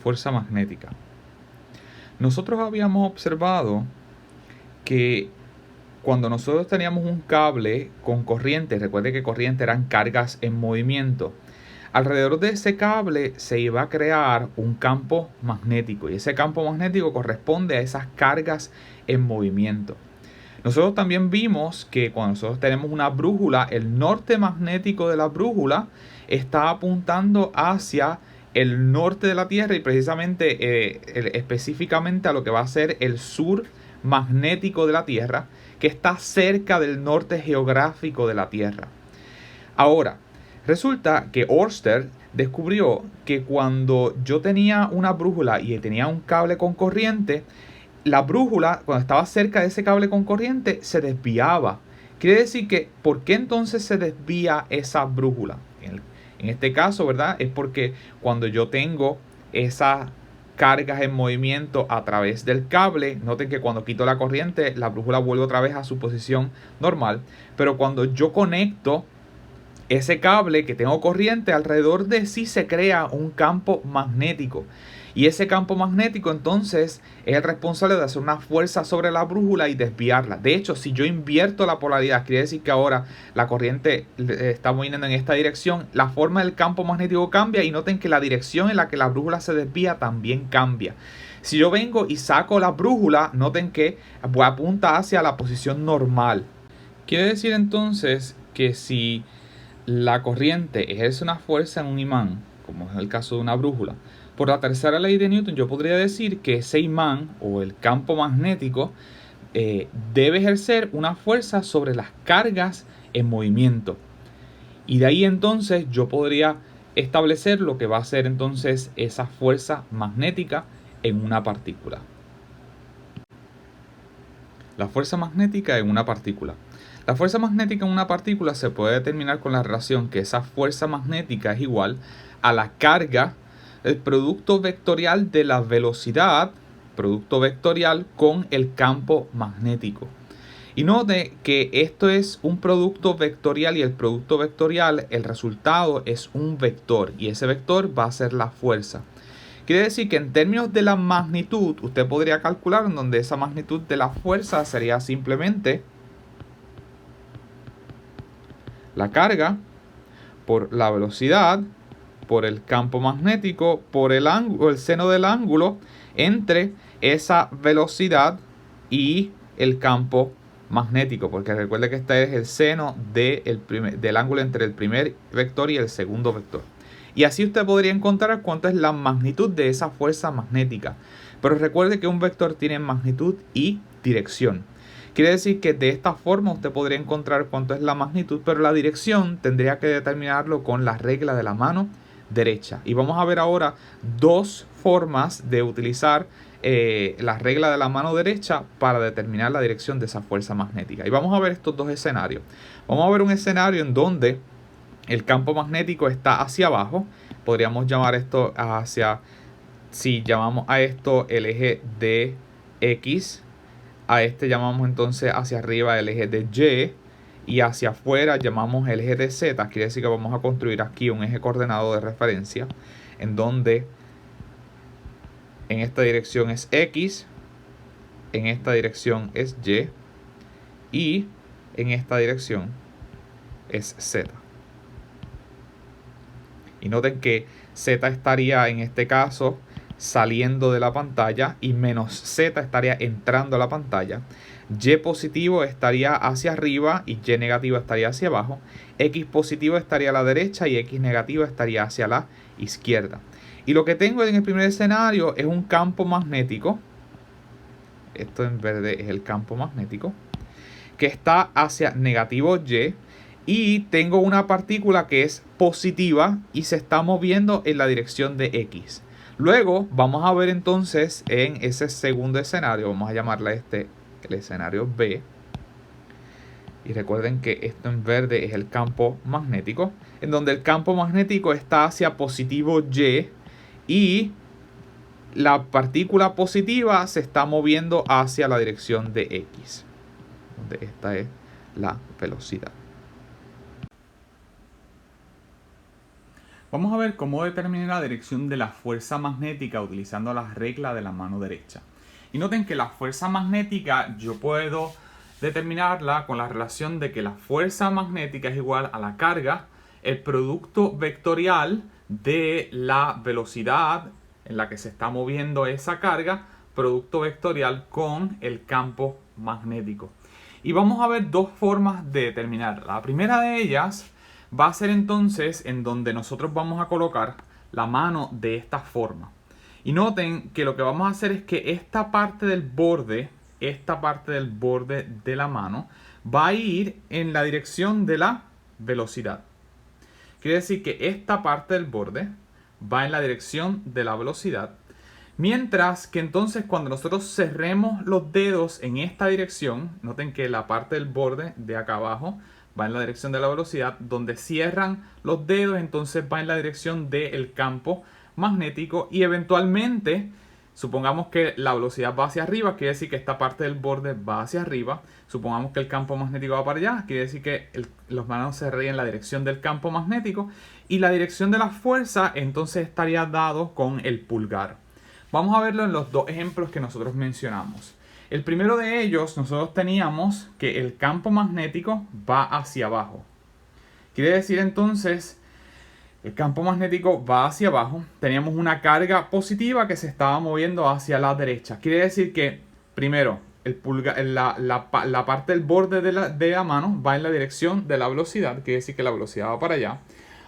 fuerza magnética. Nosotros habíamos observado que cuando nosotros teníamos un cable con corriente, recuerde que corriente eran cargas en movimiento, alrededor de ese cable se iba a crear un campo magnético y ese campo magnético corresponde a esas cargas en movimiento. Nosotros también vimos que cuando nosotros tenemos una brújula, el norte magnético de la brújula está apuntando hacia el norte de la Tierra y precisamente específicamente a lo que va a ser el sur magnético de la Tierra, que está cerca del norte geográfico de la Tierra. Ahora, resulta que Ørsted descubrió que cuando yo tenía una brújula y tenía un cable con corriente, la brújula, cuando estaba cerca de ese cable con corriente, se desviaba. Quiere decir que, ¿por qué entonces se desvía esa brújula? En este caso, ¿verdad? Es porque cuando yo tengo esas cargas en movimiento a través del cable, noten que cuando quito la corriente, la brújula vuelve otra vez a su posición normal. Pero cuando yo conecto ese cable que tengo corriente, alrededor de sí se crea un campo magnético. Y ese campo magnético entonces es el responsable de hacer una fuerza sobre la brújula y desviarla. De hecho, si yo invierto la polaridad, quiere decir que ahora la corriente está moviendo en esta dirección, la forma del campo magnético cambia y noten que la dirección en la que la brújula se desvía también cambia. Si yo vengo y saco la brújula, noten que apunta hacia la posición normal. Quiere decir entonces que si la corriente ejerce una fuerza en un imán, como es el caso de una brújula, por la tercera ley de Newton yo podría decir que ese imán o el campo magnético debe ejercer una fuerza sobre las cargas en movimiento. Y de ahí entonces yo podría establecer lo que va a ser entonces esa fuerza magnética en una partícula. La fuerza magnética en una partícula. La fuerza magnética en una partícula se puede determinar con la relación que esa fuerza magnética es igual a la carga, el producto vectorial de la velocidad, producto vectorial con el campo magnético. Y note que esto es un producto vectorial y el producto vectorial, el resultado es un vector y ese vector va a ser la fuerza. Quiere decir que en términos de la magnitud, usted podría calcular en donde esa magnitud de la fuerza sería simplemente la carga por la velocidad, por el campo magnético, por el ángulo, el seno del ángulo entre esa velocidad y el campo magnético, porque recuerde que este es el seno del ángulo entre el primer vector y el segundo vector. Y así usted podría encontrar cuánto es la magnitud de esa fuerza magnética. Pero recuerde que un vector tiene magnitud y dirección. Quiere decir que de esta forma usted podría encontrar cuánto es la magnitud, pero la dirección tendría que determinarlo con la regla de la mano derecha. Y vamos a ver ahora dos formas de utilizar la regla de la mano derecha para determinar la dirección de esa fuerza magnética. Y vamos a ver estos dos escenarios. Vamos a ver un escenario en donde el campo magnético está hacia abajo. Podríamos llamar esto hacia, si llamamos a esto el eje de X, a este llamamos entonces hacia arriba el eje de Y y hacia afuera llamamos el eje de Z. Quiere decir que vamos a construir aquí un eje coordenado de referencia en donde en esta dirección es X, en esta dirección es Y en esta dirección es Z. Y noten que Z estaría en este caso saliendo de la pantalla y menos Z estaría entrando a la pantalla. Y positivo estaría hacia arriba y Y negativo estaría hacia abajo. X positivo estaría a la derecha y X negativo estaría hacia la izquierda. Y lo que tengo en el primer escenario es un campo magnético. Esto en verde es el campo magnético que está hacia negativo Y. Y tengo una partícula que es positiva y se está moviendo en la dirección de X. Luego vamos a ver entonces en ese segundo escenario, vamos a llamarle el escenario B. Y recuerden que esto en verde es el campo magnético, en donde el campo magnético está hacia positivo y la partícula positiva se está moviendo hacia la dirección de X, donde esta es la velocidad. Vamos a ver cómo determinar la dirección de la fuerza magnética utilizando la regla de la mano derecha. Y noten que la fuerza magnética yo puedo determinarla con la relación de que la fuerza magnética es igual a la carga, el producto vectorial de la velocidad en la que se está moviendo esa carga, producto vectorial con el campo magnético. Y vamos a ver dos formas de determinarla. La primera de ellas va a ser entonces en donde nosotros vamos a colocar la mano de esta forma. Y noten que lo que vamos a hacer es que esta parte del borde de la mano va a ir en la dirección de la velocidad. Quiere decir que esta parte del borde va en la dirección de la velocidad. Mientras que entonces cuando nosotros cerremos los dedos en esta dirección, noten que la parte del borde de acá abajo va en la dirección de la velocidad, donde cierran los dedos entonces va en la dirección del campo magnético y eventualmente, supongamos que la velocidad va hacia arriba, quiere decir que esta parte del borde va hacia arriba, supongamos que el campo magnético va para allá, quiere decir que los manos se ríen en la dirección del campo magnético y la dirección de la fuerza entonces estaría dado con el pulgar. Vamos a verlo en los dos ejemplos que nosotros mencionamos. El primero de ellos, nosotros teníamos que el campo magnético va hacia abajo. Quiere decir entonces, el campo magnético va hacia abajo. Teníamos una carga positiva que se estaba moviendo hacia la derecha. Quiere decir que, primero, la parte del borde de la mano va en la dirección de la velocidad. Quiere decir que la velocidad va para allá.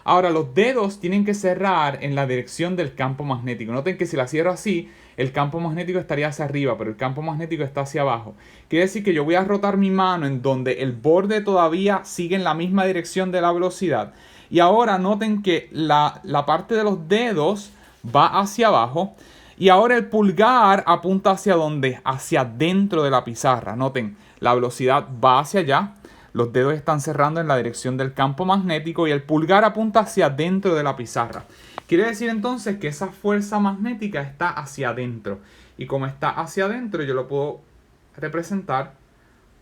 Ahora, los dedos tienen que cerrar en la dirección del campo magnético. Noten que si la cierro así, el campo magnético estaría hacia arriba, pero el campo magnético está hacia abajo. Quiere decir que yo voy a rotar mi mano en donde el borde todavía sigue en la misma dirección de la velocidad. Y ahora noten que la parte de los dedos va hacia abajo. Y ahora el pulgar apunta hacia dónde? Hacia dentro de la pizarra. Noten, la velocidad va hacia allá. Los dedos están cerrando en la dirección del campo magnético y el pulgar apunta hacia adentro de la pizarra. Quiere decir entonces que esa fuerza magnética está hacia adentro. Y como está hacia adentro, yo lo puedo representar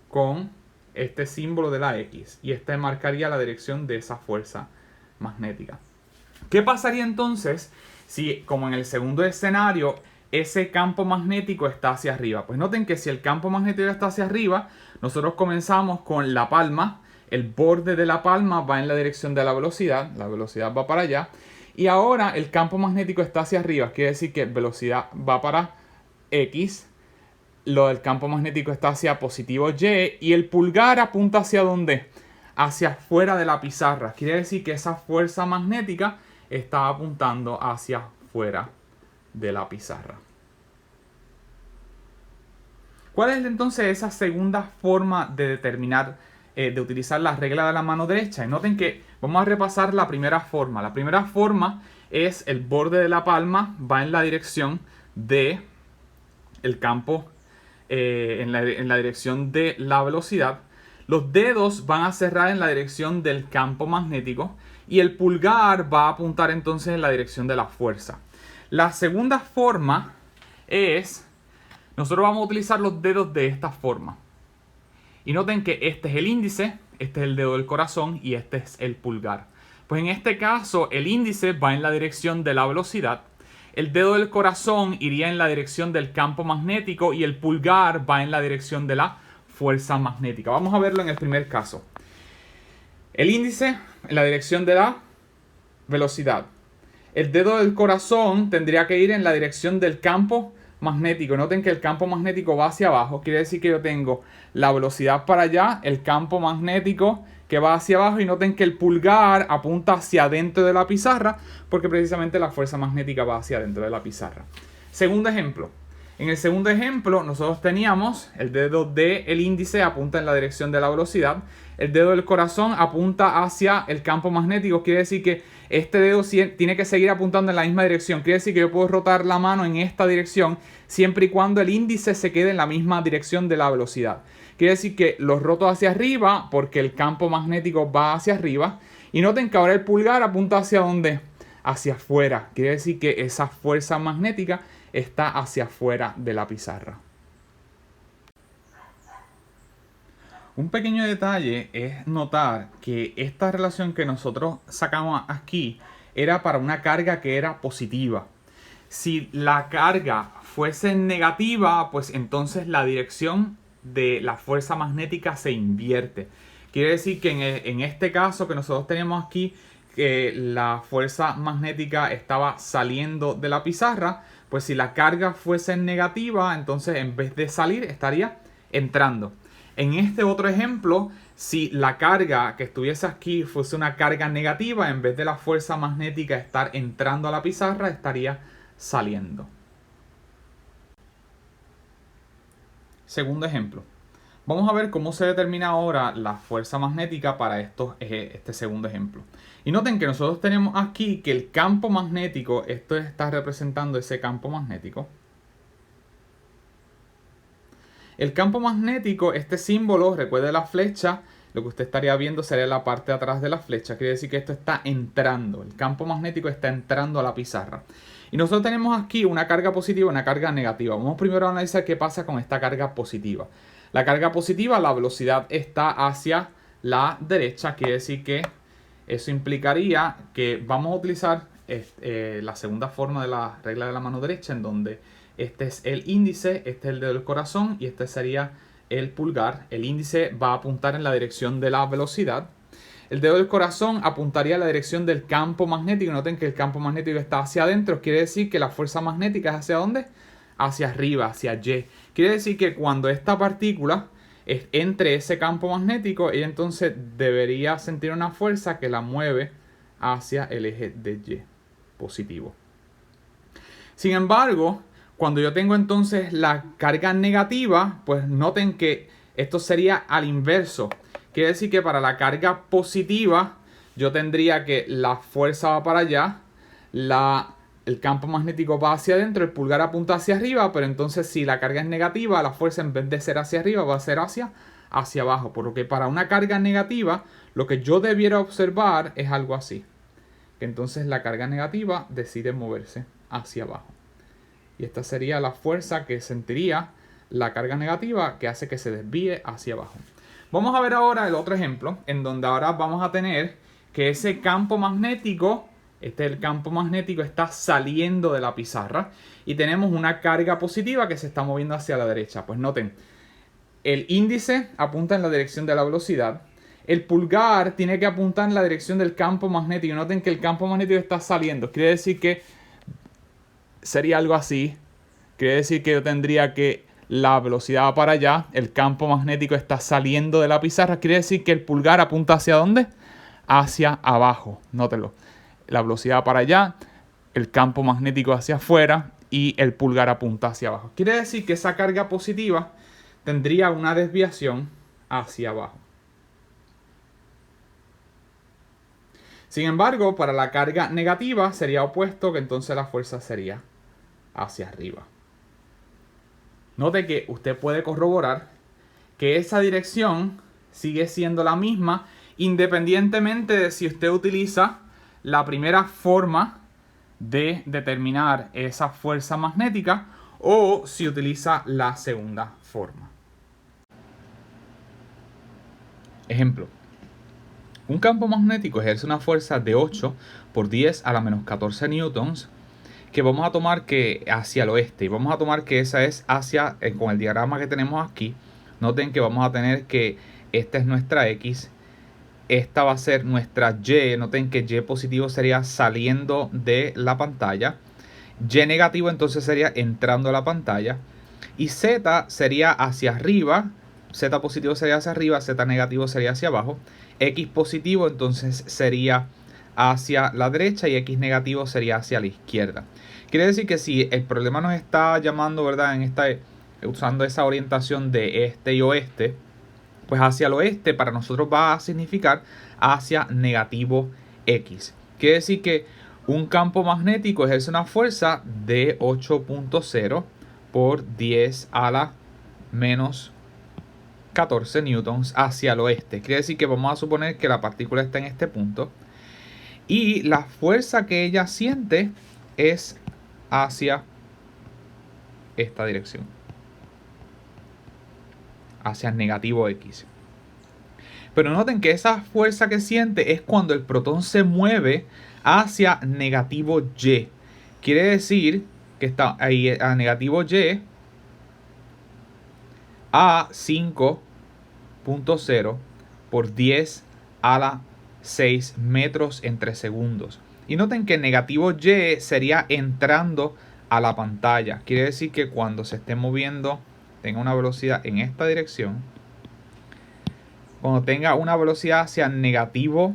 con este símbolo de la X. Y este marcaría la dirección de esa fuerza magnética. ¿Qué pasaría entonces si, como en el segundo escenario, ese campo magnético está hacia arriba? Pues noten que si el campo magnético está hacia arriba, nosotros comenzamos con la palma, el borde de la palma va en la dirección de la velocidad va para allá, y ahora el campo magnético está hacia arriba, quiere decir que velocidad va para X, lo del campo magnético está hacia positivo Y, y el pulgar apunta hacia ¿dónde? Hacia afuera de la pizarra, quiere decir que esa fuerza magnética está apuntando hacia afuera de la pizarra. ¿Cuál es entonces esa segunda forma de determinar, de utilizar la regla de la mano derecha? Y noten que vamos a repasar la primera forma. La primera forma es el borde de la palma va en la dirección de el campo, en la dirección de la velocidad. Los dedos van a cerrar en la dirección del campo magnético y el pulgar va a apuntar entonces en la dirección de la fuerza. La segunda forma es, nosotros vamos a utilizar los dedos de esta forma. Y noten que este es el índice, este es el dedo del corazón y este es el pulgar. Pues en este caso el índice va en la dirección de la velocidad, el dedo del corazón iría en la dirección del campo magnético y el pulgar va en la dirección de la fuerza magnética. Vamos a verlo en el primer caso. El índice en la dirección de la velocidad. El dedo del corazón tendría que ir en la dirección del campo magnético. Noten que el campo magnético va hacia abajo. Quiere decir que yo tengo la velocidad para allá, el campo magnético que va hacia abajo. Y noten que el pulgar apunta hacia adentro de la pizarra porque precisamente la fuerza magnética va hacia adentro de la pizarra. Segundo ejemplo. En el segundo ejemplo nosotros teníamos el dedo del índice apunta en la dirección de la velocidad. El dedo del corazón apunta hacia el campo magnético. Quiere decir que este dedo tiene que seguir apuntando en la misma dirección. Quiere decir que yo puedo rotar la mano en esta dirección siempre y cuando el índice se quede en la misma dirección de la velocidad. Quiere decir que los roto hacia arriba porque el campo magnético va hacia arriba. Y noten que ahora el pulgar apunta hacia ¿dónde? Hacia afuera. Quiere decir que esa fuerza magnética está hacia afuera de la pizarra. Un pequeño detalle es notar que esta relación que nosotros sacamos aquí era para una carga que era positiva. Si la carga fuese negativa, pues entonces la dirección de la fuerza magnética se invierte. Quiere decir que en este caso que nosotros tenemos aquí, que la fuerza magnética estaba saliendo de la pizarra, pues si la carga fuese negativa, entonces en vez de salir estaría entrando. En este otro ejemplo, si la carga que estuviese aquí fuese una carga negativa, en vez de la fuerza magnética estar entrando a la pizarra, estaría saliendo. Segundo ejemplo. Vamos a ver cómo se determina ahora la fuerza magnética para este segundo ejemplo. Y noten que nosotros tenemos aquí que el campo magnético, esto está representando ese campo magnético. El campo magnético, este símbolo, recuerde la flecha, lo que usted estaría viendo sería la parte de atrás de la flecha. Quiere decir que esto está entrando, el campo magnético está entrando a la pizarra. Y nosotros tenemos aquí una carga positiva y una carga negativa. Vamos primero a analizar qué pasa con esta carga positiva. La carga positiva, la velocidad está hacia la derecha, quiere decir que eso implicaría que vamos a utilizar la segunda forma de la regla de la mano derecha, en donde este es el índice, este es el dedo del corazón y este sería el pulgar. El índice va a apuntar en la dirección de la velocidad. El dedo del corazón apuntaría a la dirección del campo magnético. Noten que el campo magnético está hacia adentro. Quiere decir que la fuerza magnética es hacia dónde? Hacia arriba, hacia Y. Quiere decir que cuando esta partícula entre ese campo magnético, ella entonces debería sentir una fuerza que la mueve hacia el eje de Y positivo. Sin embargo, cuando yo tengo entonces la carga negativa, pues noten que esto sería al inverso. Quiere decir que para la carga positiva yo tendría que la fuerza va para allá, el campo magnético va hacia adentro, el pulgar apunta hacia arriba, pero entonces si la carga es negativa, la fuerza en vez de ser hacia arriba va a ser hacia abajo. Por lo que para una carga negativa, lo que yo debiera observar es algo así. Que entonces la carga negativa decide moverse hacia abajo. Y esta sería la fuerza que sentiría la carga negativa que hace que se desvíe hacia abajo. Vamos a ver ahora el otro ejemplo, en donde ahora vamos a tener que ese campo magnético, el campo magnético está saliendo de la pizarra y tenemos una carga positiva que se está moviendo hacia la derecha. Pues noten, el índice apunta en la dirección de la velocidad. El pulgar tiene que apuntar en la dirección del campo magnético. Noten que el campo magnético está saliendo. Quiere decir que sería algo así. Quiere decir que yo tendría que la velocidad va para allá, el campo magnético está saliendo de la pizarra. Quiere decir que el pulgar apunta ¿hacia dónde? Hacia abajo. Nótelo. La velocidad va para allá, el campo magnético hacia afuera y el pulgar apunta hacia abajo. Quiere decir que esa carga positiva tendría una desviación hacia abajo. Sin embargo, para la carga negativa sería opuesto, que entonces la fuerza sería hacia arriba. Note que usted puede corroborar que esa dirección sigue siendo la misma independientemente de si usted utiliza la primera forma de determinar esa fuerza magnética o si utiliza la segunda forma. Ejemplo. Un campo magnético ejerce una fuerza de 8 por 10 a la menos 14 newtons que vamos a tomar que hacia el oeste. Y vamos a tomar que esa es hacia, con el diagrama que tenemos aquí, noten que vamos a tener que esta es nuestra X, esta va a ser nuestra Y, noten que Y positivo sería saliendo de la pantalla, Y negativo entonces sería entrando a la pantalla, y Z sería hacia arriba, Z positivo sería hacia arriba, Z negativo sería hacia abajo, X positivo entonces sería hacia la derecha y X negativo sería hacia la izquierda. Quiere decir que si el problema nos está llamando, ¿verdad? Usando esa orientación de este y oeste, pues hacia el oeste para nosotros va a significar hacia negativo X. Quiere decir que un campo magnético ejerce una fuerza de 8.0 por 10 a la menos 14 newtons hacia el oeste. Quiere decir que vamos a suponer que la partícula está en este punto y la fuerza que ella siente es hacia esta dirección, hacia negativo X. Pero noten que esa fuerza que siente es cuando el protón se mueve hacia negativo Y. Quiere decir que está ahí a negativo Y a 5.0 por 10 a la 6 metros entre segundos. Y noten que negativo Y sería entrando a la pantalla. Quiere decir que cuando se esté moviendo, tenga una velocidad en esta dirección. Cuando tenga una velocidad hacia negativo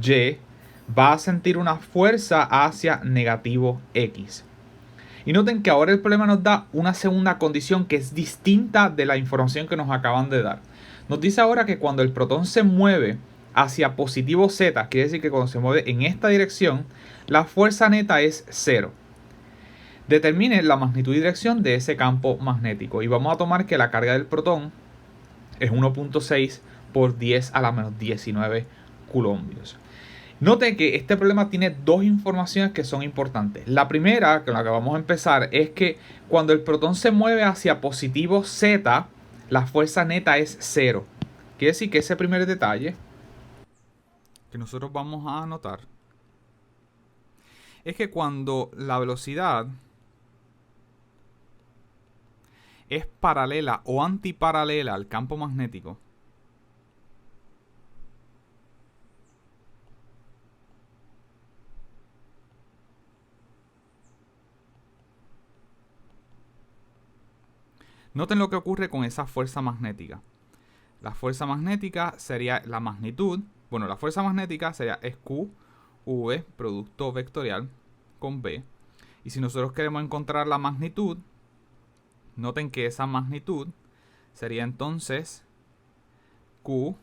Y, va a sentir una fuerza hacia negativo X. Y noten que ahora el problema nos da una segunda condición que es distinta de la información que nos acaban de dar. Nos dice ahora que cuando el protón se mueve hacia positivo Z, quiere decir que cuando se mueve en esta dirección, la fuerza neta es 0. Determine la magnitud y dirección de ese campo magnético. Y vamos a tomar que la carga del protón es 1.6 por 10 a la menos 19 coulombios. Note que este problema tiene dos informaciones que son importantes. La primera, con la que vamos a empezar, es que cuando el protón se mueve hacia positivo Z, la fuerza neta es 0. Quiere decir que ese primer detalle que nosotros vamos a anotar es que cuando la velocidad es paralela o antiparalela al campo magnético, noten lo que ocurre con esa fuerza magnética. La fuerza magnética sería la magnitud. Bueno, la fuerza magnética sería QV, producto vectorial, con B. Y si nosotros queremos encontrar la magnitud, noten que esa magnitud sería entonces QVB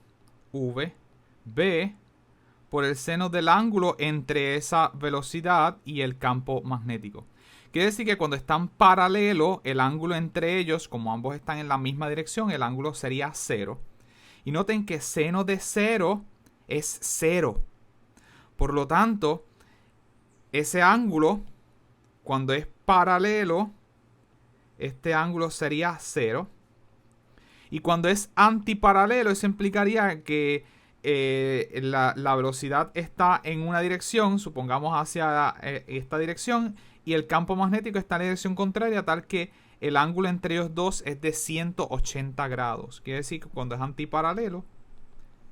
por el seno del ángulo entre esa velocidad y el campo magnético. Quiere decir que cuando están paralelos, el ángulo entre ellos, como ambos están en la misma dirección, el ángulo sería 0. Y noten que seno de 0 es 0. Por lo tanto, ese ángulo, cuando es paralelo, este ángulo sería 0. Y cuando es antiparalelo, eso implicaría que la velocidad está en una dirección, supongamos hacia esta dirección, y el campo magnético está en la dirección contraria, tal que el ángulo entre ellos dos es de 180 grados. Quiere decir que cuando es antiparalelo,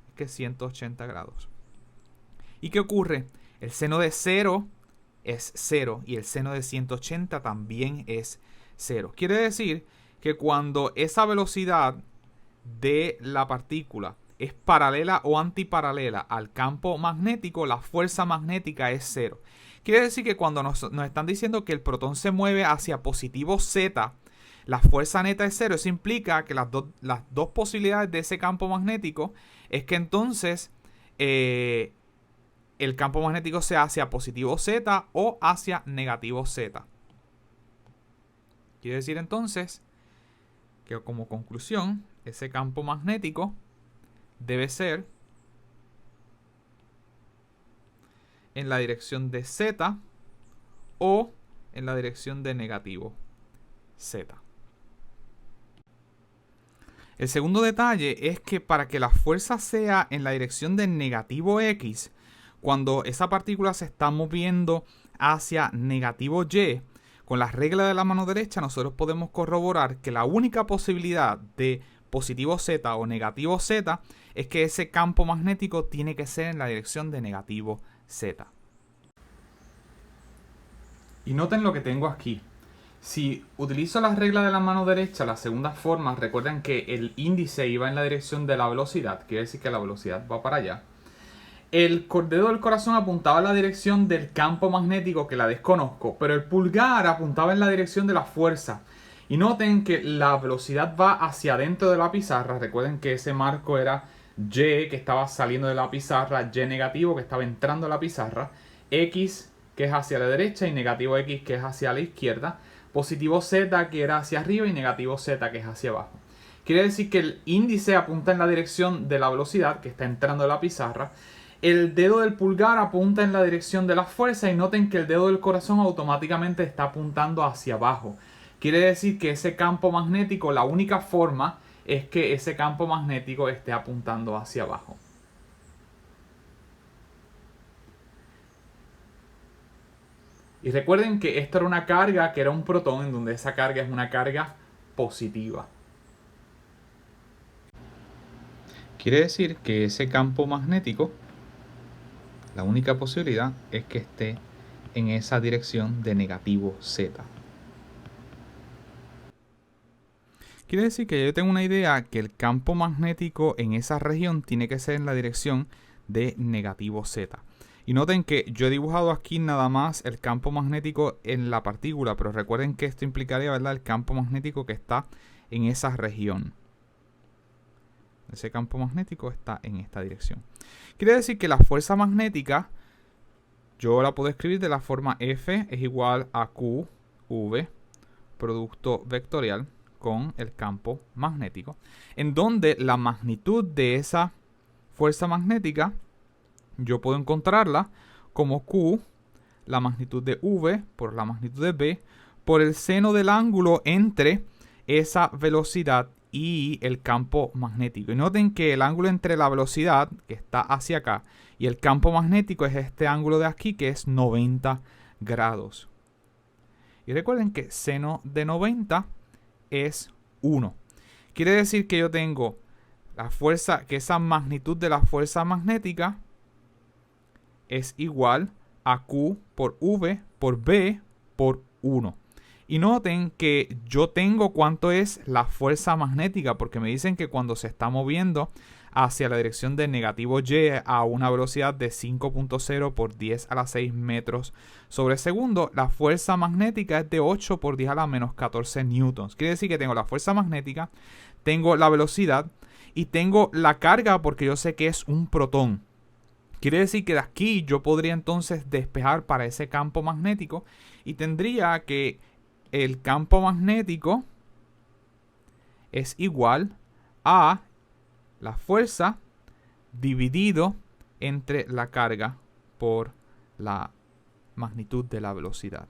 es que es 180 grados. ¿Y qué ocurre? El seno de 0 es 0 y el seno de 180 también es 0. Quiere decir que cuando esa velocidad de la partícula es paralela o antiparalela al campo magnético, la fuerza magnética es 0. Quiere decir que cuando nos están diciendo que el protón se mueve hacia positivo Z, la fuerza neta es 0. Eso implica que las dos posibilidades de ese campo magnético es que entonces el campo magnético sea hacia positivo Z o hacia negativo Z. Quiere decir entonces que como conclusión, ese campo magnético debe ser en la dirección de Z o en la dirección de negativo Z. El segundo detalle es que para que la fuerza sea en la dirección de negativo X, cuando esa partícula se está moviendo hacia negativo Y, con las reglas de la mano derecha nosotros podemos corroborar que la única posibilidad de positivo Z o negativo Z es que ese campo magnético tiene que ser en la dirección de negativo Z. Y noten lo que tengo aquí. Si utilizo las reglas de la mano derecha, la segunda forma, recuerden que el índice iba en la dirección de la velocidad, quiere decir que la velocidad va para allá. El dedo del corazón apuntaba en la dirección del campo magnético, que la desconozco, pero el pulgar apuntaba en la dirección de la fuerza. Y noten que la velocidad va hacia adentro de la pizarra. Recuerden que ese marco era Y, que estaba saliendo de la pizarra, Y negativo, que estaba entrando a la pizarra, X, que es hacia la derecha, y negativo X, que es hacia la izquierda, positivo Z, que era hacia arriba, y negativo Z, que es hacia abajo. Quiere decir que el índice apunta en la dirección de la velocidad, que está entrando a la pizarra. El dedo del pulgar apunta en la dirección de la fuerza, y noten que el dedo del corazón automáticamente está apuntando hacia abajo. Quiere decir que ese campo magnético, la única forma es que ese campo magnético esté apuntando hacia abajo. Y recuerden que esto era una carga que era un protón, en donde esa carga es una carga positiva. Quiere decir que ese campo magnético, la única posibilidad es que esté en esa dirección de negativo Z. Quiere decir que yo tengo una idea que el campo magnético en esa región tiene que ser en la dirección de negativo Z. Y noten que yo he dibujado aquí nada más el campo magnético en la partícula, pero recuerden que esto implicaría, ¿verdad?, el campo magnético que está en esa región. Ese campo magnético está en esta dirección. Quiere decir que la fuerza magnética, yo la puedo escribir de la forma F es igual a QV, producto vectorial, con el campo magnético, en donde la magnitud de esa fuerza magnética yo puedo encontrarla como Q, la magnitud de V por la magnitud de B, por el seno del ángulo entre esa velocidad y el campo magnético. Y noten que el ángulo entre la velocidad, que está hacia acá, y el campo magnético es este ángulo de aquí, que es 90 grados. Y recuerden que seno de 90 es 1. Quiere decir que yo tengo la fuerza, que esa magnitud de la fuerza magnética es igual a Q por V por B por 1. Y noten que yo tengo cuánto es la fuerza magnética, porque me dicen que cuando se está moviendo hacia la dirección de negativo Y a una velocidad de 5.0 por 10 a la 6 metros sobre segundo, la fuerza magnética es de 8 por 10 a la menos 14 newtons. Quiere decir que tengo la fuerza magnética, tengo la velocidad y tengo la carga, porque yo sé que es un protón. Quiere decir que de aquí yo podría entonces despejar para ese campo magnético y tendría que el campo magnético es igual a la fuerza dividido entre la carga por la magnitud de la velocidad.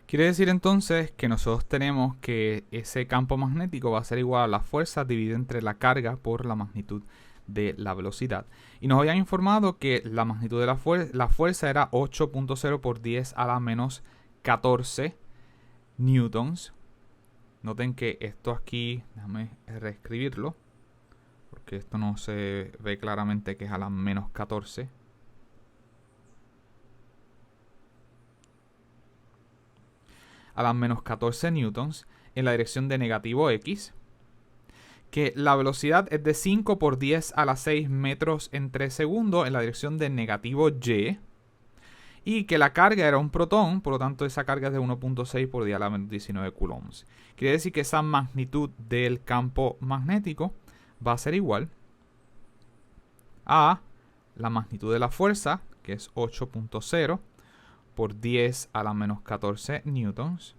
Quiere decir entonces que nosotros tenemos que ese campo magnético va a ser igual a la fuerza dividida entre la carga por la magnitud de la velocidad. Y nos habían informado que la magnitud de la fuerza era 8.0 por 10 a la menos 14 newtons. Noten que esto aquí, déjame reescribirlo, porque esto no se ve claramente que es a la menos 14. A las menos 14 newtons en la dirección de negativo X. Que la velocidad es de 5 por 10 a la 6 metros entre segundos en la dirección de negativo Y. Y que la carga era un protón, por lo tanto esa carga es de 1.6 por 10 a la menos 19 coulombs. Quiere decir que esa magnitud del campo magnético va a ser igual a la magnitud de la fuerza, que es 8.0 por 10 a la menos 14 newtons,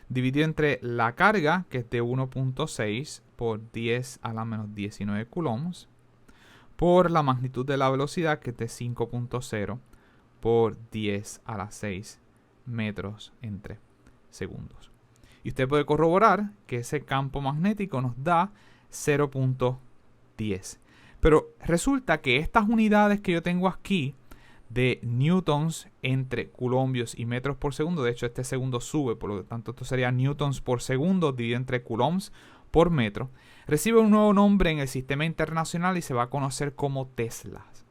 dividido entre la carga, que es de 1.6 por 10 a la menos 19 coulombs, por la magnitud de la velocidad, que es de 5.0 por 10 a la 6 metros entre segundos. Y usted puede corroborar que ese campo magnético nos da 0.10. Pero resulta que estas unidades que yo tengo aquí de newtons entre coulombios y metros por segundo, de hecho este segundo sube, por lo tanto esto sería newtons por segundo dividido entre coulombs por metro, recibe un nuevo nombre en el sistema internacional y se va a conocer como teslas,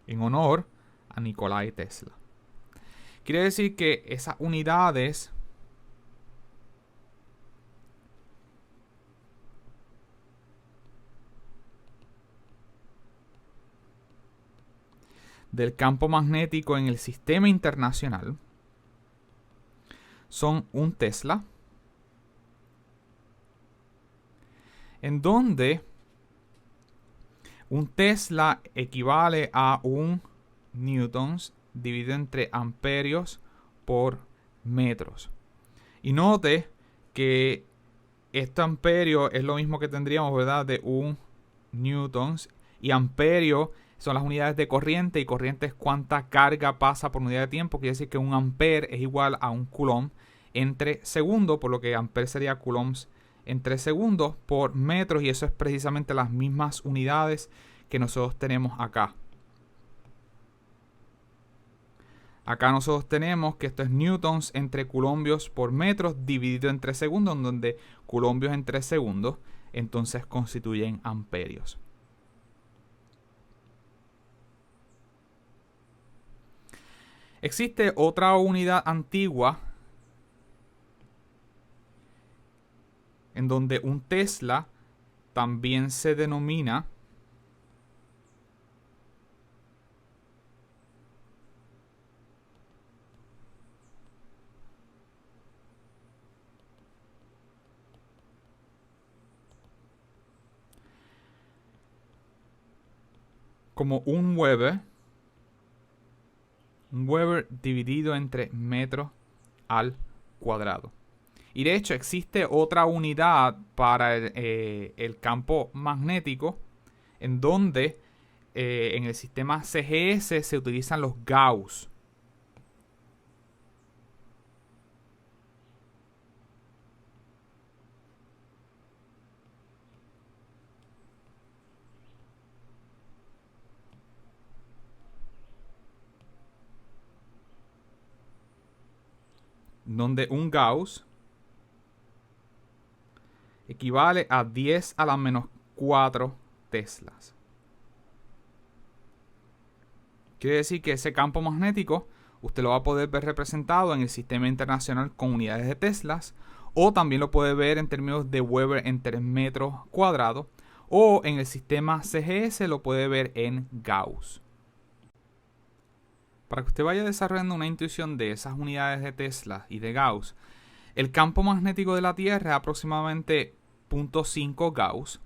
en honor a Nikolai Tesla. Quiere decir que esas unidades del campo magnético en el sistema internacional son un Tesla, en donde un Tesla equivale a un newtons dividido entre amperios por metros. Y note que este amperio es lo mismo que tendríamos, ¿verdad?, de un newtons, y amperio son las unidades de corriente, y corriente es cuánta carga pasa por unidad de tiempo. Quiere decir que un ampere es igual a un coulomb entre segundos, por lo que ampere sería coulombs entre segundos por metros, y eso es precisamente las mismas unidades que nosotros tenemos acá. Acá nosotros tenemos que esto es newtons entre coulombios por metros dividido entre segundos, en donde coulombios entre segundos entonces constituyen amperios. Existe otra unidad antigua en donde un Tesla también se denomina como un Weber dividido entre metros al cuadrado. Y de hecho existe otra unidad para el campo magnético, en donde en el sistema CGS se utilizan los Gauss. Donde un Gauss equivale a 10 a la menos 4 teslas. Quiere decir que ese campo magnético usted lo va a poder ver representado en el sistema internacional con unidades de teslas, o también lo puede ver en términos de Weber entre metros cuadrados, o en el sistema CGS lo puede ver en Gauss. Para que usted vaya desarrollando una intuición de esas unidades de Tesla y de Gauss, el campo magnético de la Tierra es aproximadamente 0.5 Gauss,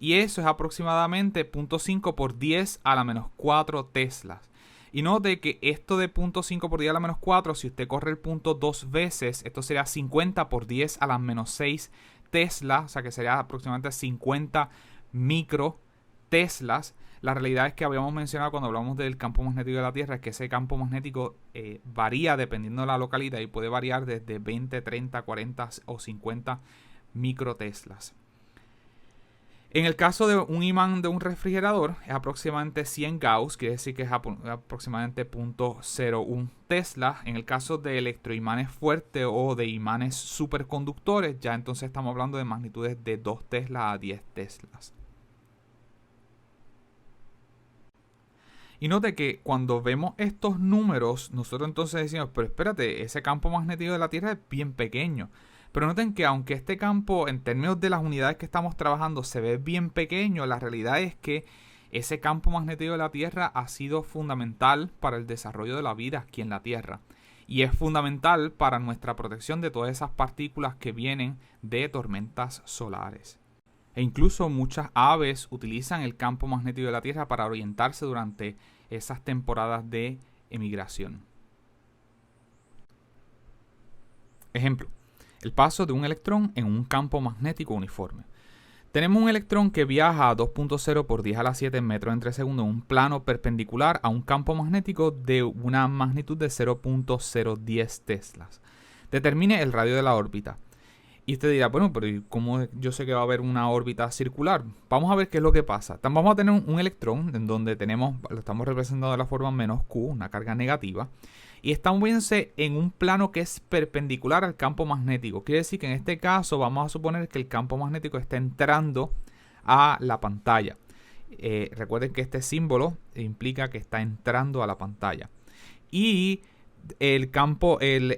y eso es aproximadamente 0.5 por 10 a la menos 4 teslas. Y note que esto de 0.5 por 10 a la menos 4, si usted corre el punto 2 veces, esto sería 50 por 10 a la menos 6 teslas, o sea que sería aproximadamente 50 micro teslas. La realidad es que habíamos mencionado cuando hablamos del campo magnético de la Tierra, es que ese campo magnético varía dependiendo de la localidad, y puede variar desde 20, 30, 40 o 50 microteslas. En el caso de un imán de un refrigerador es aproximadamente 100 Gauss, quiere decir que es aproximadamente 0.01 Tesla. En el caso de electroimanes fuertes o de imanes superconductores, ya entonces estamos hablando de magnitudes de 2 Tesla a 10 Teslas. Y note que cuando vemos estos números, nosotros entonces decimos, pero espérate, ese campo magnético de la Tierra es bien pequeño. Pero noten que aunque este campo, en términos de las unidades que estamos trabajando, se ve bien pequeño, la realidad es que ese campo magnético de la Tierra ha sido fundamental para el desarrollo de la vida aquí en la Tierra. Y es fundamental para nuestra protección de todas esas partículas que vienen de tormentas solares. E incluso muchas aves utilizan el campo magnético de la Tierra para orientarse durante esas temporadas de emigración. Ejemplo, el paso de un electrón en un campo magnético uniforme. Tenemos un electrón que viaja a 2.0 por 10 a la 7 metros entre segundos en un plano perpendicular a un campo magnético de una magnitud de 0.010 teslas. Determine el radio de la órbita. Y usted dirá, bueno, pero ¿cómo yo sé que va a haber una órbita circular? Vamos a ver qué es lo que pasa. Vamos a tener un electrón en donde lo estamos representando de la forma menos Q, una carga negativa. Y está moviéndose en un plano que es perpendicular al campo magnético. Quiere decir que en este caso vamos a suponer que el campo magnético está entrando a la pantalla. Recuerden que este símbolo implica que está entrando a la pantalla. Y el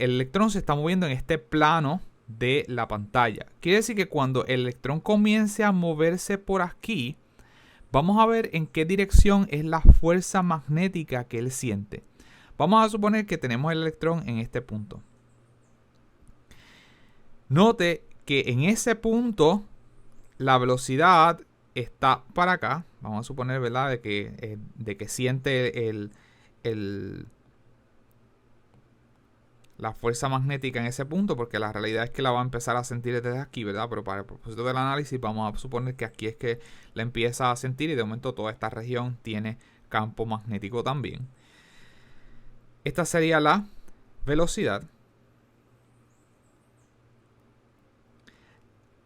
electrón se está moviendo en este plano de la pantalla. Quiere decir que cuando el electrón comience a moverse por aquí, vamos a ver en qué dirección es la fuerza magnética que él siente. Vamos a suponer que tenemos el electrón en este punto. Note que en ese punto la velocidad está para acá. Vamos a suponer, ¿verdad?, de que siente la fuerza magnética en ese punto, porque la realidad es que la va a empezar a sentir desde aquí, ¿verdad? Pero para el propósito del análisis vamos a suponer que aquí es que la empieza a sentir, y de momento toda esta región tiene campo magnético también. Esta sería la velocidad.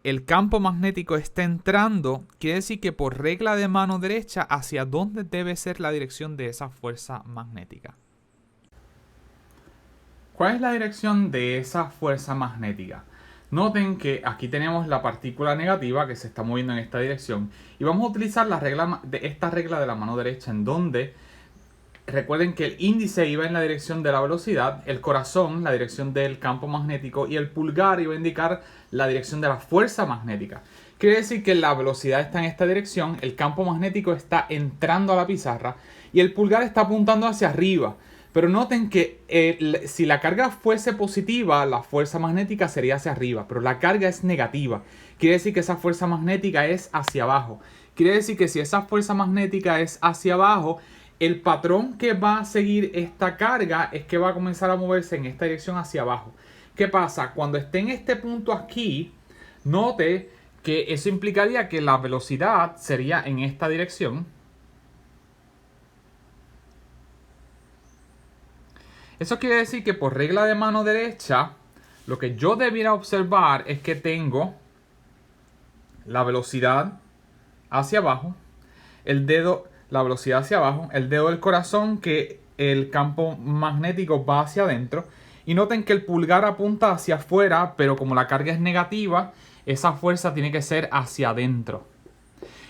El campo magnético está entrando, quiere decir que por regla de mano derecha, ¿hacia dónde debe ser la dirección de esa fuerza magnética? ¿Cuál es la dirección de esa fuerza magnética? Noten que aquí tenemos la partícula negativa que se está moviendo en esta dirección y vamos a utilizar esta regla de la mano derecha en donde recuerden que el índice iba en la dirección de la velocidad, el corazón la dirección del campo magnético y el pulgar iba a indicar la dirección de la fuerza magnética. Quiere decir que la velocidad está en esta dirección, el campo magnético está entrando a la pizarra y el pulgar está apuntando hacia arriba. Pero noten que si la carga fuese positiva, la fuerza magnética sería hacia arriba, pero la carga es negativa. Quiere decir que esa fuerza magnética es hacia abajo. Quiere decir que si esa fuerza magnética es hacia abajo, el patrón que va a seguir esta carga es que va a comenzar a moverse en esta dirección hacia abajo. ¿Qué pasa? Cuando esté en este punto aquí, note que eso implicaría que la velocidad sería en esta dirección. Eso quiere decir que por regla de mano derecha, lo que yo debiera observar es que tengo la velocidad hacia abajo, la velocidad hacia abajo, el dedo del corazón, que el campo magnético va hacia adentro. Y noten que el pulgar apunta hacia afuera, pero como la carga es negativa, esa fuerza tiene que ser hacia adentro.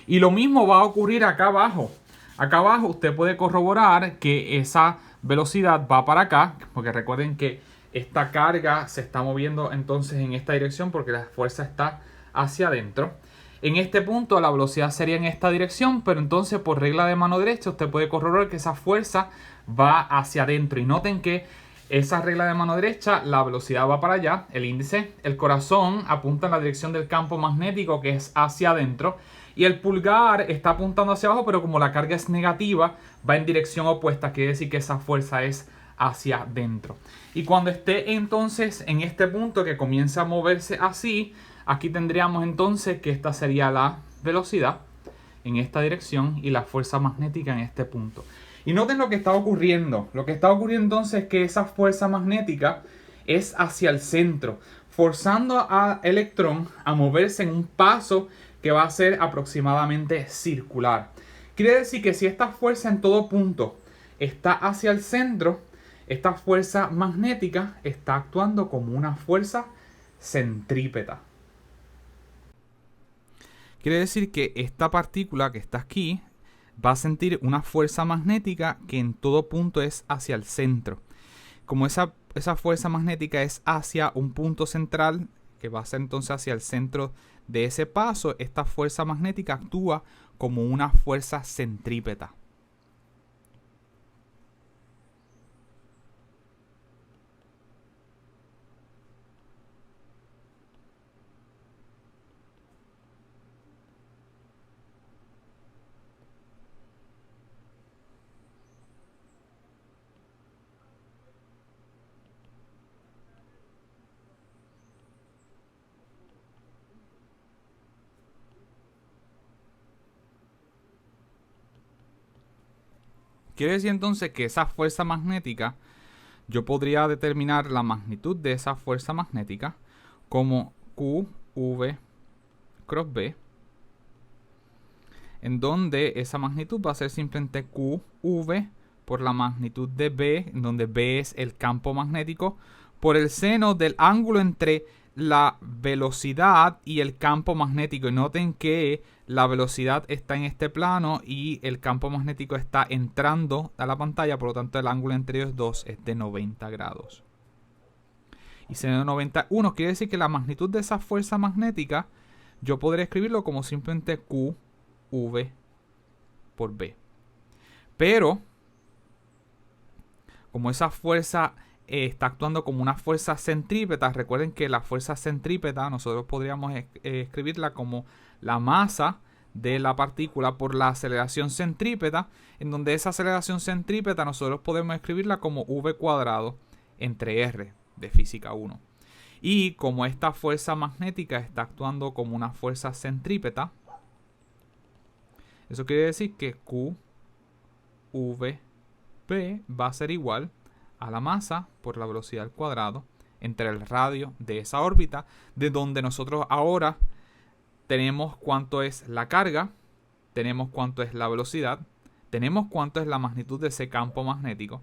Y lo mismo va a ocurrir acá abajo. Acá abajo usted puede corroborar que esa velocidad va para acá, porque recuerden que esta carga se está moviendo entonces en esta dirección porque la fuerza está hacia adentro. En este punto la velocidad sería en esta dirección, pero entonces por regla de mano derecha usted puede corroborar que esa fuerza va hacia adentro. Y noten que esa regla de mano derecha, la velocidad va para allá, el índice, el corazón apunta en la dirección del campo magnético que es hacia adentro. Y el pulgar está apuntando hacia abajo, pero como la carga es negativa, va en dirección opuesta. Quiere decir que esa fuerza es hacia adentro. Y cuando esté entonces en este punto que comienza a moverse así, aquí tendríamos entonces que esta sería la velocidad en esta dirección y la fuerza magnética en este punto. Y noten lo que está ocurriendo. Lo que está ocurriendo entonces es que esa fuerza magnética es hacia el centro, forzando al electrón a moverse en un paso que va a ser aproximadamente circular. Quiere decir que si esta fuerza en todo punto está hacia el centro, esta fuerza magnética está actuando como una fuerza centrípeta. Quiere decir que esta partícula que está aquí va a sentir una fuerza magnética que en todo punto es hacia el centro. Como esa fuerza magnética es hacia un punto central, que va a ser entonces hacia el centro de ese paso, esta fuerza magnética actúa como una fuerza centrípeta. Quiere decir entonces que esa fuerza magnética, yo podría determinar la magnitud de esa fuerza magnética como QV cross B, en donde esa magnitud va a ser simplemente QV por la magnitud de B, en donde B es el campo magnético, por el seno del ángulo entre la velocidad y el campo magnético. Y noten que la velocidad está en este plano y el campo magnético está entrando a la pantalla, por lo tanto el ángulo entre ellos dos es de 90 grados. Y seno de 91 quiere decir que la magnitud de esa fuerza magnética yo podría escribirlo como simplemente QV por B. Pero como esa fuerza está actuando como una fuerza centrípeta, recuerden que la fuerza centrípeta nosotros podríamos escribirla como la masa de la partícula por la aceleración centrípeta, en donde esa aceleración centrípeta nosotros podemos escribirla como V cuadrado entre R de física 1. Y como esta fuerza magnética está actuando como una fuerza centrípeta, eso quiere decir que va a ser igual a la masa por la velocidad al cuadrado entre el radio de esa órbita, de donde nosotros ahora tenemos cuánto es la carga, tenemos cuánto es la velocidad, tenemos cuánto es la magnitud de ese campo magnético,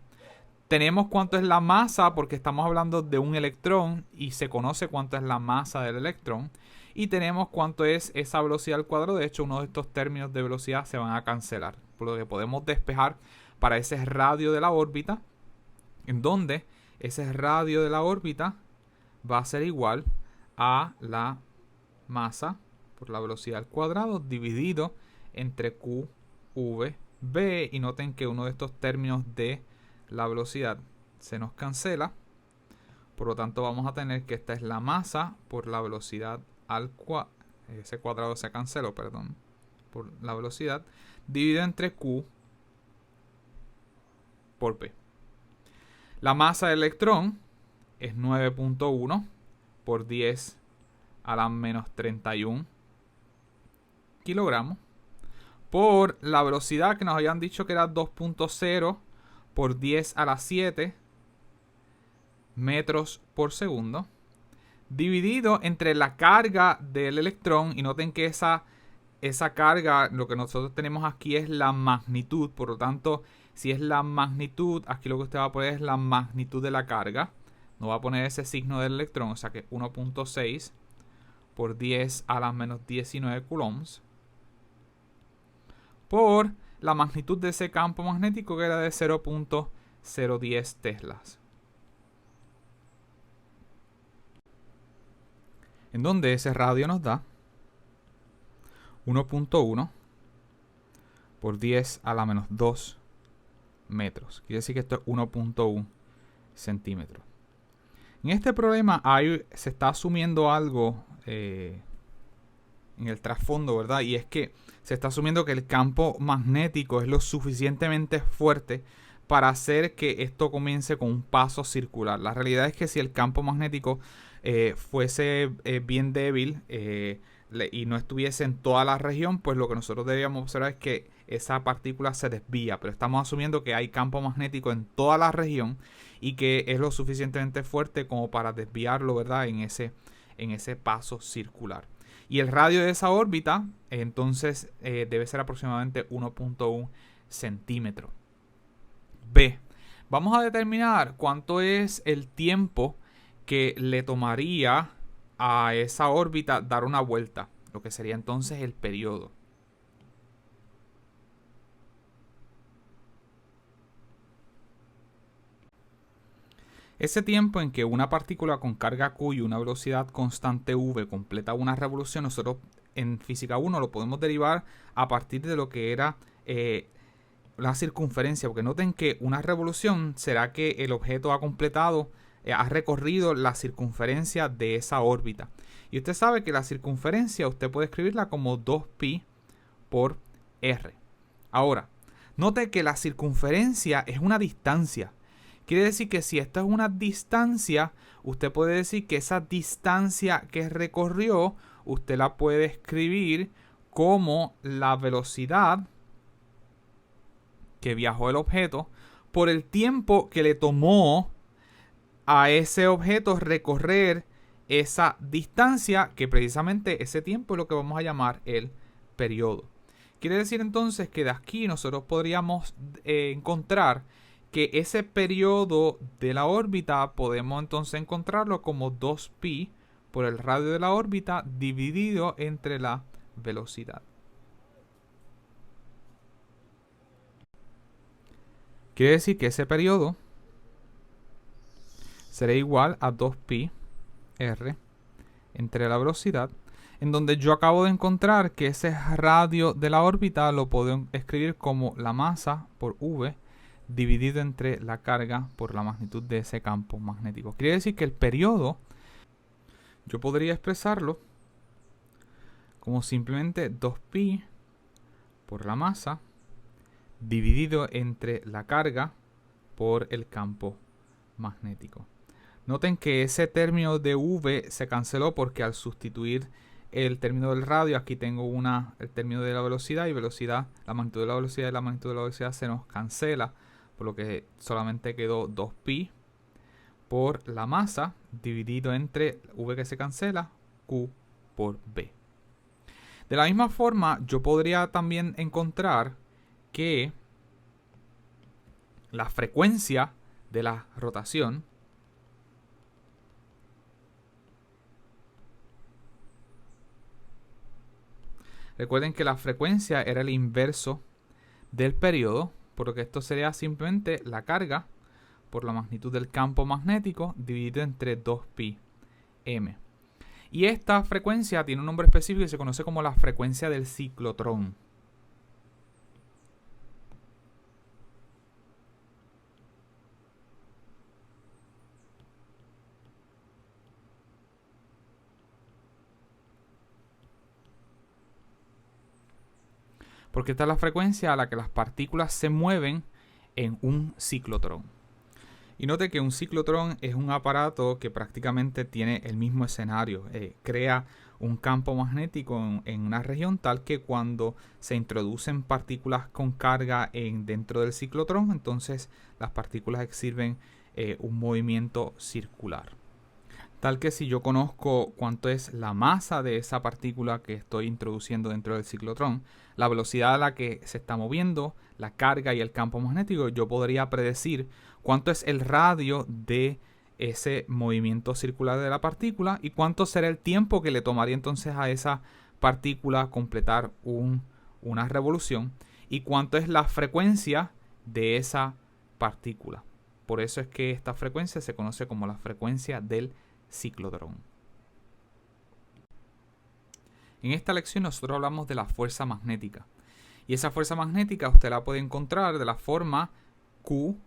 tenemos cuánto es la masa porque estamos hablando de un electrón y se conoce cuánto es la masa del electrón, y tenemos cuánto es esa velocidad al cuadrado. De hecho, uno de estos términos de velocidad se van a cancelar, por lo que podemos despejar para ese radio de la órbita, en donde ese radio de la órbita va a ser igual a la masa por la velocidad al cuadrado dividido entre QV. Y noten que uno de estos términos de la velocidad se nos cancela. Por lo tanto, vamos a tener que esta es la masa por la velocidad al cuadrado. Ese cuadrado se canceló, perdón. Por la velocidad dividido entre Q por P. La masa del electrón es 9.1 por 10 a la menos 31 kilogramos. Por la velocidad que nos habían dicho que era 2.0 por 10 a la 7 metros por segundo. Dividido entre la carga del electrón. Y noten que esa carga, lo que nosotros tenemos aquí es la magnitud. Por lo tanto, si es la magnitud, aquí lo que usted va a poner es la magnitud de la carga. No va a poner ese signo del electrón. O sea que 1.6 por 10 a la menos 19 coulombs. Por la magnitud de ese campo magnético, que era de 0.010 teslas. En donde ese radio nos da 1.1 por 10 a la menos 2 metros. Quiere decir que esto es 1.1 centímetros. En este problema se está asumiendo algo en el trasfondo, ¿verdad? Y es que se está asumiendo que el campo magnético es lo suficientemente fuerte para hacer que esto comience con un paso circular. La realidad es que si el campo magnético fuese bien débil y no estuviese en toda la región, pues lo que nosotros deberíamos observar es que esa partícula se desvía. Pero estamos asumiendo que hay campo magnético en toda la región y que es lo suficientemente fuerte como para desviarlo, ¿verdad? En ese paso circular. Y el radio de esa órbita, entonces, debe ser aproximadamente 1.1 centímetros. B. Vamos a determinar cuánto es el tiempo que le tomaría a esa órbita dar una vuelta, lo que sería entonces el periodo. Ese tiempo en que una partícula con carga Q y una velocidad constante V completa una revolución, nosotros en física 1 lo podemos derivar a partir de lo que era la circunferencia, porque noten que una revolución será que el objeto ha completado, ha recorrido la circunferencia de esa órbita. Y usted sabe que la circunferencia usted puede escribirla como 2pi por r. Ahora, note que la circunferencia es una distancia. Quiere decir que si esta es una distancia, usted puede decir que esa distancia que recorrió, usted la puede escribir como la velocidad que viajó el objeto por el tiempo que le tomó a ese objeto recorrer esa distancia, que precisamente ese tiempo es lo que vamos a llamar el periodo. Quiere decir entonces que de aquí nosotros podríamos encontrar que ese periodo de la órbita podemos entonces encontrarlo como 2pi por el radio de la órbita dividido entre la velocidad. Quiere decir que ese periodo será igual a 2pi r entre la velocidad, en donde yo acabo de encontrar que ese radio de la órbita lo puedo escribir como la masa por v dividido entre la carga por la magnitud de ese campo magnético. Quiere decir que el periodo yo podría expresarlo como simplemente 2pi por la masa dividido entre la carga por el campo magnético. Noten que ese término de v se canceló porque al sustituir el término del radio, aquí tengo el término de la velocidad, y velocidad, la magnitud de la velocidad y la magnitud de la velocidad se nos cancela, por lo que solamente quedó 2pi por la masa dividido entre v que se cancela, q por b. De la misma forma, yo podría también encontrar que la frecuencia de la rotación recuerden que la frecuencia era el inverso del periodo, por lo que esto sería simplemente la carga por la magnitud del campo magnético dividido entre 2pi m. Y esta frecuencia tiene un nombre específico y se conoce como la frecuencia del ciclotrón. Porque esta es la frecuencia a la que las partículas se mueven en un ciclotrón. Y note que un ciclotrón es un aparato que prácticamente tiene el mismo escenario. Crea un campo magnético en una región tal que cuando se introducen partículas con carga dentro del ciclotrón, entonces las partículas exhiben un movimiento circular. Tal que si yo conozco cuánto es la masa de esa partícula que estoy introduciendo dentro del ciclotrón, la velocidad a la que se está moviendo, la carga y el campo magnético, yo podría predecir cuánto es el radio de ese movimiento circular de la partícula y cuánto será el tiempo que le tomaría entonces a esa partícula completar una revolución y cuánto es la frecuencia de esa partícula. Por eso es que esta frecuencia se conoce como la frecuencia del ciclotrón. En esta lección nosotros hablamos de la fuerza magnética. Y esa fuerza magnética usted la puede encontrar de la forma Q,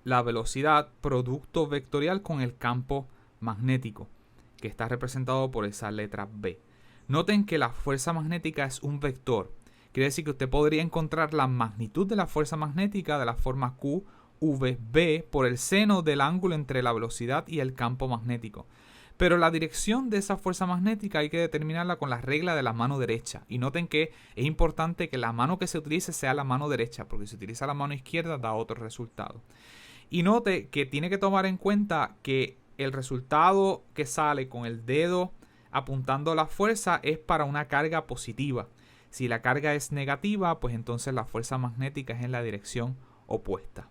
la velocidad producto vectorial con el campo magnético, que está representado por esa letra B. Noten que la fuerza magnética es un vector. Quiere decir que usted podría encontrar la magnitud de la fuerza magnética de la forma Q, V, B por el seno del ángulo entre la velocidad y el campo magnético. Pero la dirección de esa fuerza magnética hay que determinarla con la regla de la mano derecha. Y noten que es importante que la mano que se utilice sea la mano derecha, porque si se utiliza la mano izquierda da otro resultado. Y note que tiene que tomar en cuenta que el resultado que sale con el dedo apuntando la fuerza es para una carga positiva. Si la carga es negativa, pues entonces la fuerza magnética es en la dirección opuesta.